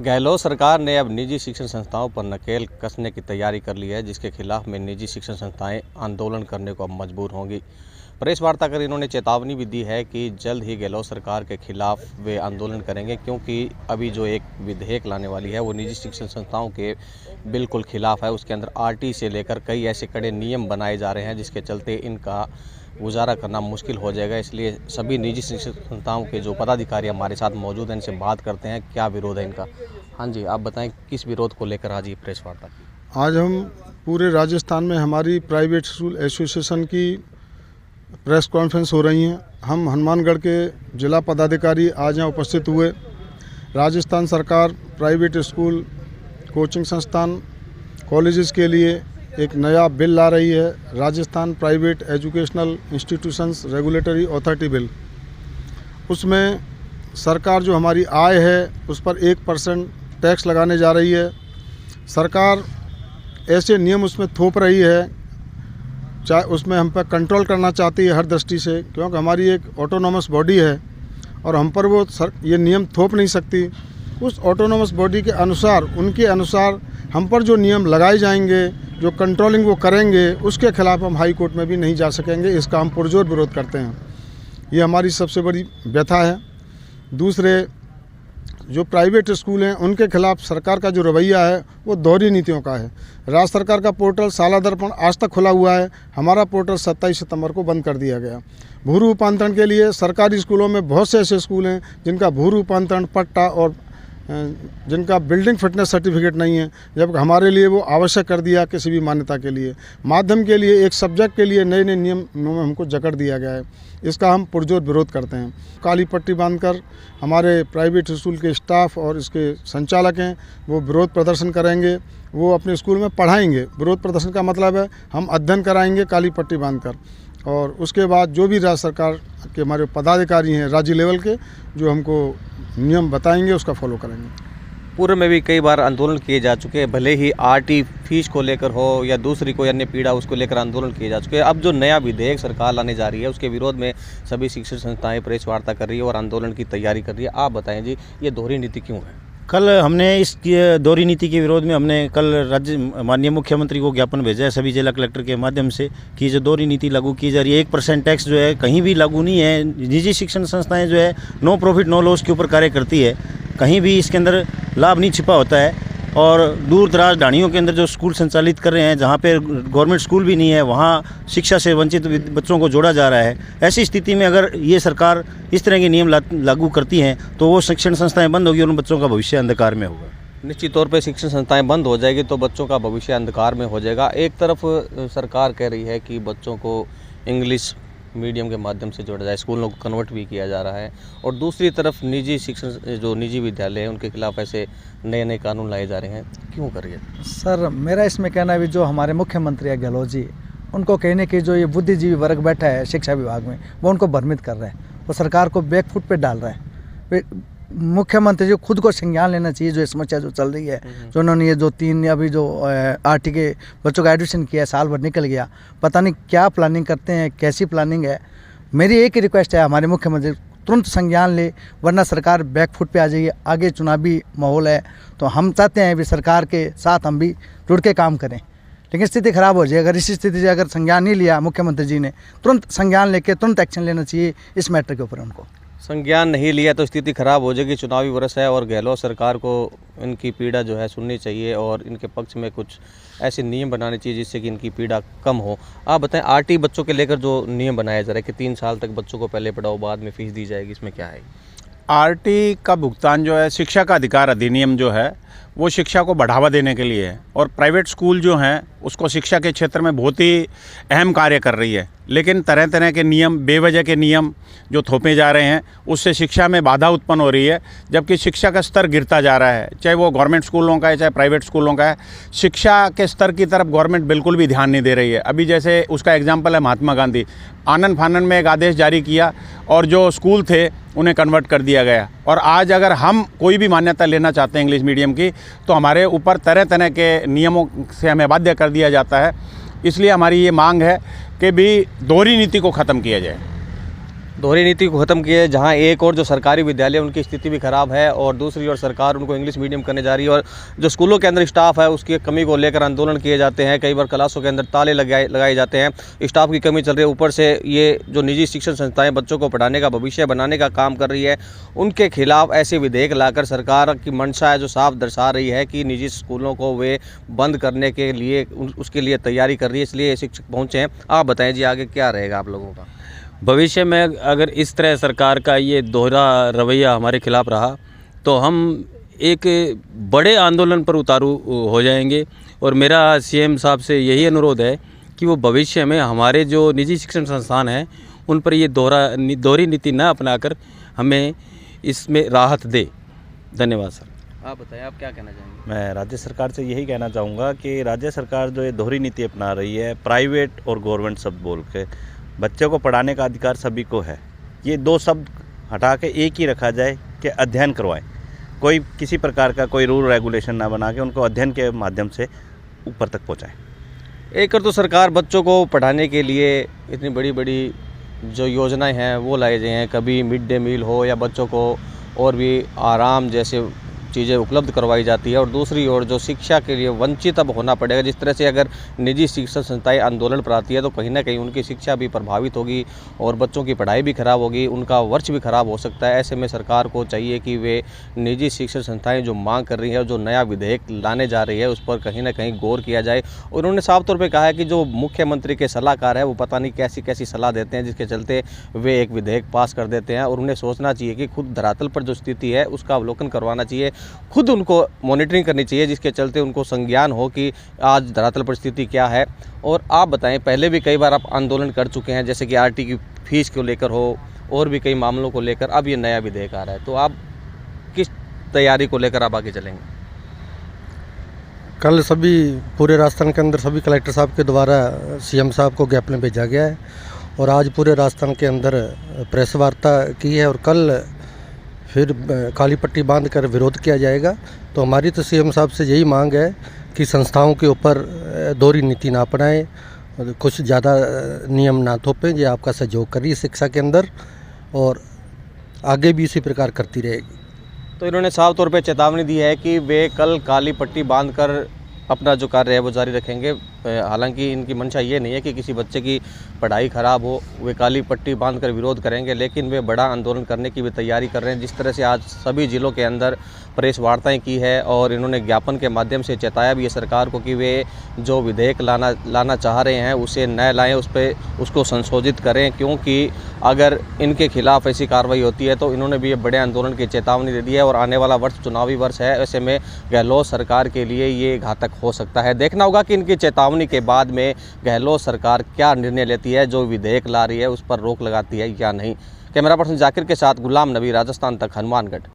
गहलोत सरकार ने अब निजी शिक्षण संस्थाओं पर नकेल कसने की तैयारी कर ली है, जिसके खिलाफ में निजी शिक्षण संस्थाएं आंदोलन करने को अब मजबूर होंगी। प्रेस वार्ता कर इन्होंने चेतावनी भी दी है कि जल्द ही गहलोत सरकार के खिलाफ वे आंदोलन करेंगे, क्योंकि अभी जो एक विधेयक लाने वाली है वो निजी शिक्षण संस्थाओं के बिल्कुल खिलाफ है। उसके अंदर आरटी से लेकर कई ऐसे कड़े नियम बनाए जा रहे हैं जिसके चलते इनका गुजारा करना मुश्किल हो जाएगा। इसलिए सभी निजी शिक्षण संस्थाओं के जो पदाधिकारी हमारे साथ मौजूद हैं, इनसे बात करते हैं क्या विरोध है इनका। हाँ जी, आप बताएं किस विरोध को लेकर आज ये प्रेस वार्ता की? आज हम पूरे राजस्थान में हमारी प्राइवेट स्कूल एसोसिएशन की प्रेस कॉन्फ्रेंस हो रही हैं। हम हनुमानगढ़ के जिला पदाधिकारी आज यहाँ उपस्थित हुए। राजस्थान सरकार प्राइवेट स्कूल, कोचिंग संस्थान, कॉलेजेस के लिए एक नया बिल ला रही है, Rajasthan private educational institutions regulatory authority bill. उसमें सरकार जो हमारी आय है उस पर 1% टैक्स लगाने जा रही है। सरकार ऐसे नियम उसमें थोप रही है, चाहे उसमें हम पर कंट्रोल करना चाहती है हर दृष्टि से, क्योंकि हमारी एक ऑटोनोमस बॉडी है और हम पर वो ये नियम थोप नहीं सकती। उस ऑटोनोमस बॉडी के अनुसार, उनके अनुसार हम पर जो नियम लगाए जाएंगे, जो कंट्रोलिंग वो करेंगे, उसके खिलाफ हम हाई कोर्ट में भी नहीं जा सकेंगे। इसका हम पुरजोर विरोध करते हैं। ये हमारी सबसे बड़ी व्यथा है। दूसरे जो प्राइवेट स्कूल हैं उनके खिलाफ सरकार का जो रवैया है वो दोहरी नीतियों का है। राज्य सरकार का पोर्टल साला दर्पण आज तक खुला हुआ है, हमारा पोर्टल 27 सितंबर को बंद कर दिया गया। भू रूपांतरण के लिए सरकारी स्कूलों में बहुत से ऐसे स्कूल हैं जिनका भू रूपांतरण पट्टा और जिनका बिल्डिंग फिटनेस सर्टिफिकेट नहीं है, जब हमारे लिए वो आवश्यक कर दिया किसी भी मान्यता के लिए। माध्यम के लिए एक सब्जेक्ट के लिए नए नए नियमों में हमको जकड़ दिया गया है। इसका हम पुरजोर विरोध करते हैं। काली पट्टी बांधकर हमारे प्राइवेट स्कूल के स्टाफ और इसके संचालक हैं वो विरोध प्रदर्शन करेंगे। वो अपने स्कूल में पढ़ाएंगे। विरोध प्रदर्शन का मतलब है हम अध्ययन कराएंगे काली पट्टी बांधकर, और उसके बाद जो भी राज्य सरकार के हमारे पदाधिकारी हैं राज्य लेवल के, जो हमको नियम बताएंगे उसका फॉलो करेंगे। पूर्व में भी कई बार आंदोलन किए जा चुके हैं, भले ही आरटी फीस को लेकर हो या दूसरी कोई अन्य पीड़ा, उसको लेकर आंदोलन किए जा चुके हैं। अब जो नया विधेयक सरकार लाने जा रही है उसके विरोध में सभी शिक्षण संस्थाएं प्रेस वार्ता कर रही है और आंदोलन की तैयारी कर रही है। आप बताएं जी, ये दोहरी नीति क्यों है? कल हमने इस दोहरी नीति के विरोध में हमने कल राज्य माननीय मुख्यमंत्री को ज्ञापन भेजा है सभी जिला कलेक्टर के माध्यम से कि जो दोहरी नीति लागू की जा रही है, 1% टैक्स जो है कहीं भी लागू नहीं है। निजी शिक्षण संस्थाएं जो है नो प्रॉफिट नो लॉस के ऊपर कार्य करती है, कहीं भी इसके अंदर लाभ नहीं छिपा होता है। और दूर दराज ढाणियों के अंदर जो स्कूल संचालित कर रहे हैं, जहाँ पे गवर्नमेंट स्कूल भी नहीं है, वहाँ शिक्षा से वंचित बच्चों को जोड़ा जा रहा है। ऐसी स्थिति में अगर ये सरकार इस तरह के नियम लागू करती हैं तो वो शिक्षण संस्थाएं बंद होगी और उन बच्चों का भविष्य अंधकार में होगा। निश्चित तौर पे शिक्षण संस्थाएं बंद हो जाएगी तो बच्चों का भविष्य अंधकार में हो जाएगा। एक तरफ सरकार कह रही है कि बच्चों को इंग्लिश मीडियम के माध्यम से जोड़ा जाए, स्कूलों को कन्वर्ट भी किया जा रहा है, और दूसरी तरफ निजी शिक्षण जो निजी विद्यालय हैं उनके खिलाफ ऐसे नए नए कानून लाए जा रहे हैं। क्यों कर रही है? सर, मेरा इसमें कहना है जो हमारे मुख्यमंत्री है गहलोत जी, उनको कहने की जो ये बुद्धिजीवी वर्ग बैठा है शिक्षा विभाग में, वो उनको भ्रमित कर रहा है, वो सरकार को बैकफुट पे डाल रहा है। मुख्यमंत्री जी खुद को संज्ञान लेना चाहिए जो समस्या जो चल रही है। जो उन्होंने ये जो 3 अभी जो आरटी के बच्चों का एडमिशन किया, साल भर निकल गया, पता नहीं क्या प्लानिंग करते हैं, कैसी प्लानिंग है। मेरी एक ही रिक्वेस्ट है हमारे मुख्यमंत्री तुरंत संज्ञान ले, वरना सरकार बैकफुट पे आ जाएगी। आगे चुनावी माहौल है तो हम चाहते हैं भी सरकार के साथ हम भी जुड़ के काम करें, लेकिन स्थिति खराब हो जाए। अगर इसी स्थिति से अगर संज्ञान नहीं लिया मुख्यमंत्री जी ने, तुरंत संज्ञान लेके तुरंत एक्शन लेना चाहिए इस मैटर के ऊपर। उनको संज्ञान नहीं लिया तो स्थिति खराब हो जाएगी। चुनावी वर्ष है और गहलोत सरकार को इनकी पीड़ा जो है सुननी चाहिए और इनके पक्ष में कुछ ऐसे नियम बनाने चाहिए जिससे कि इनकी पीड़ा कम हो। आप बताएं, आरटी बच्चों के लेकर जो नियम बनाया जा रहा है कि 3 साल तक बच्चों को पहले पढ़ाओ बाद में फीस दी जाएगी, इसमें क्या है? आरटी का भुगतान जो है शिक्षा का अधिकार अधिनियम जो है वो शिक्षा को बढ़ावा देने के लिए है, और प्राइवेट स्कूल जो हैं उसको शिक्षा के क्षेत्र में बहुत ही अहम कार्य कर रही है। लेकिन तरह तरह के नियम, बेवजह के नियम जो थोपे जा रहे हैं उससे शिक्षा में बाधा उत्पन्न हो रही है, जबकि शिक्षा का स्तर गिरता जा रहा है। चाहे वो गवर्नमेंट स्कूलों का है चाहे प्राइवेट स्कूलों का है, शिक्षा के स्तर की तरफ गवर्नमेंट बिल्कुल भी ध्यान नहीं दे रही है। अभी जैसे उसका एग्जाम्पल है महात्मा गांधी, आनन फानन में एक आदेश जारी किया और जो स्कूल थे उन्हें कन्वर्ट कर दिया गया। और आज अगर हम कोई भी मान्यता लेना चाहते हैं इंग्लिश मीडियम की तो हमारे ऊपर तरह तरह के नियमों से हमें बाध्य कर दिया जाता है। इसलिए हमारी ये मांग है कि भी दोहरी नीति को ख़त्म किया जाए। दोहरी नीति को ख़त्म किए, जहां एक और जो सरकारी विद्यालय उनकी स्थिति भी ख़राब है और दूसरी ओर सरकार उनको इंग्लिश मीडियम करने जा रही है और जो स्कूलों के अंदर स्टाफ है उसकी कमी को लेकर आंदोलन किए जाते हैं। कई बार क्लासों के अंदर ताले लगाए जाते हैं, स्टाफ की कमी चल रही है। ऊपर से ये जो निजी शिक्षण संस्थाएं बच्चों को पढ़ाने का भविष्य बनाने का काम कर रही है, उनके खिलाफ ऐसे विधेयक लाकर सरकार की मंशा है जो साफ दर्शा रही है कि निजी स्कूलों को वे बंद करने के लिए उसके लिए तैयारी कर रही है। इसलिए शिक्षक पहुँचे हैं। आप बताएँ जी आगे क्या रहेगा आप लोगों का? भविष्य में अगर इस तरह सरकार का ये दोहरा रवैया हमारे खिलाफ रहा तो हम एक बड़े आंदोलन पर उतारू हो जाएंगे। और मेरा सीएम साहब से यही अनुरोध है कि वो भविष्य में हमारे जो निजी शिक्षण संस्थान हैं उन पर ये दोहरी नीति न अपनाकर हमें इसमें राहत दे। धन्यवाद सर। आप बताएं, आप क्या कहना चाहेंगे? मैं राज्य सरकार से यही कहना चाहूँगा कि राज्य सरकार जो ये दोहरी नीति अपना रही है, प्राइवेट और गवर्नमेंट शब्द बोल के, बच्चे को पढ़ाने का अधिकार सभी को है। ये दो शब्द हटा के एक ही रखा जाए कि अध्ययन करवाएं। कोई किसी प्रकार का कोई रूल रेगुलेशन ना बना के उनको अध्ययन के माध्यम से ऊपर तक पहुंचाएं। एक तो सरकार बच्चों को पढ़ाने के लिए इतनी बड़ी बड़ी जो योजनाएं हैं वो लाई गई हैं, कभी मिड डे मील हो या बच्चों को और भी आराम जैसे चीज़ें उपलब्ध करवाई जाती है, और दूसरी ओर जो शिक्षा के लिए वंचित अब होना पड़ेगा। जिस तरह से अगर निजी शिक्षण संस्थाएं आंदोलन पर आती है तो कहीं ना कहीं उनकी शिक्षा भी प्रभावित होगी और बच्चों की पढ़ाई भी खराब होगी, उनका वर्ष भी खराब हो सकता है। ऐसे में सरकार को चाहिए कि वे निजी शिक्षण संस्थाएं जो मांग कर रही है, जो नया विधेयक लाने जा रही है, उस पर कहीं ना कहीं गौर किया जाए। उन्होंने साफ तौर पर कहा है कि जो मुख्यमंत्री के सलाहकार है वो पता नहीं कैसी कैसी सलाह देते हैं जिसके चलते वे एक विधेयक पास कर देते हैं, और उन्हें सोचना चाहिए कि खुद धरातल पर जो स्थिति है उसका अवलोकन करवाना चाहिए, खुद उनको मॉनिटरिंग करनी चाहिए जिसके चलते उनको संज्ञान हो कि आज धरातल पर स्थिति क्या है। और आप बताएं, पहले भी कई बार आप आंदोलन कर चुके हैं, जैसे कि आरटी की फीस को लेकर हो और भी कई मामलों को लेकर, अब ये नया विधेयक आ रहा है, तो आप किस तैयारी को लेकर आप आगे चलेंगे? कल सभी पूरे राजस्थान के अंदर सभी कलेक्टर साहब के द्वारा सीएम साहब को ज्ञापन भेजा गया है और आज पूरे राजस्थान के अंदर प्रेस वार्ता की है और कल फिर काली पट्टी बांध कर विरोध किया जाएगा। तो हमारी तो सीएम साहब से यही मांग है कि संस्थाओं के ऊपर दोहरी नीति ना अपनाएं, कुछ ज़्यादा नियम ना थोपें। ये आपका सहयोग कर रही है शिक्षा के अंदर और आगे भी इसी प्रकार करती रहेगी। तो इन्होंने साफ तौर पे चेतावनी दी है कि वे कल काली पट्टी बांधकर अपना जो कार्य है वो जारी रखेंगे। हालांकि इनकी मंशा ये नहीं है कि किसी बच्चे की पढ़ाई ख़राब हो, वे काली पट्टी बांधकर विरोध करेंगे, लेकिन वे बड़ा आंदोलन करने की भी तैयारी कर रहे हैं। जिस तरह से आज सभी ज़िलों के अंदर प्रेस वार्ताएं की है और इन्होंने ज्ञापन के माध्यम से चेताया भी है सरकार को कि वे जो विधेयक लाना चाह रहे हैं उसे न लाएँ, उसको संशोधित करें, क्योंकि अगर इनके खिलाफ ऐसी कार्रवाई होती है तो इन्होंने भी बड़े आंदोलन की चेतावनी दे दी है। और आने वाला वर्ष चुनावी वर्ष है, ऐसे में गहलोत सरकार के लिए ये घातक हो सकता है। देखना होगा कि इनकी चेतावनी के बाद में गहलोत सरकार क्या निर्णय लेती है, जो विधेयक ला रही है उस पर रोक लगाती है या नहीं। कैमरा पर्सन जाकिर के साथ गुलाम नबी, राजस्थान तक, हनुमानगढ़।